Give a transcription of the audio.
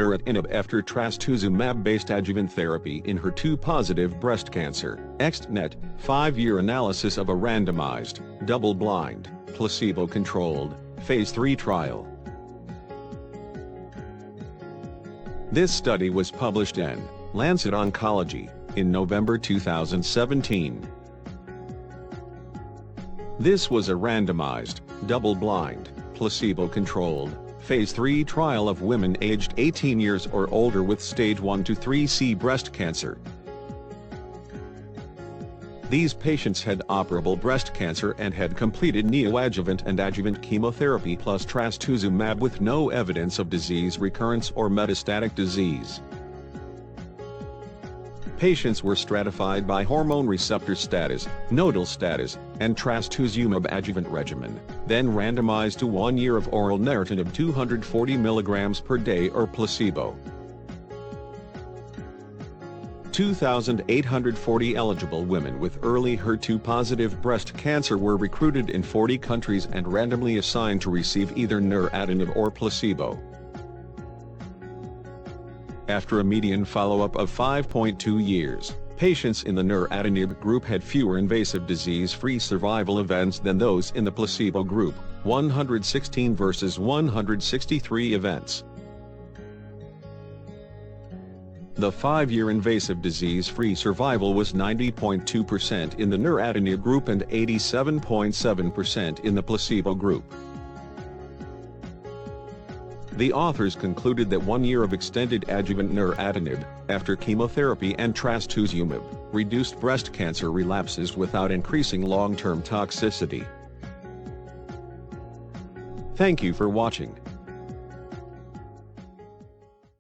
Neratinib after trastuzumab-based adjuvant therapy in HER2-positive breast cancer, ExteNET, 5-year analysis of a randomized, double-blind, placebo-controlled, Phase 3 trial. This study was published in Lancet Oncology in November 2017. This was a randomized, double-blind, placebo-controlled, Phase 3 trial of women aged 18 years or older with stage 1 to 3C breast cancer. These patients had operable breast cancer and had completed neoadjuvant and adjuvant chemotherapy plus trastuzumab with no evidence of disease recurrence or metastatic disease. Patients were stratified by hormone receptor status, nodal status, and trastuzumab adjuvant regimen, then randomized to 1 year of oral Neratinib 240 mg per day or placebo. 2,840 eligible women with early HER2-positive breast cancer were recruited in 40 countries and randomly assigned to receive either Neratinib or placebo. After a median follow-up of 5.2 years, patients in the Neratinib group had fewer invasive disease-free survival events than those in the placebo group, 116 versus 163 events. The 5-year invasive disease-free survival was 90.2% in the Neratinib group and 87.7% in the placebo group. The authors concluded that 1 year of extended adjuvant Neratinib, after chemotherapy and trastuzumab, reduced breast cancer relapses without increasing long-term toxicity. Thank you for watching.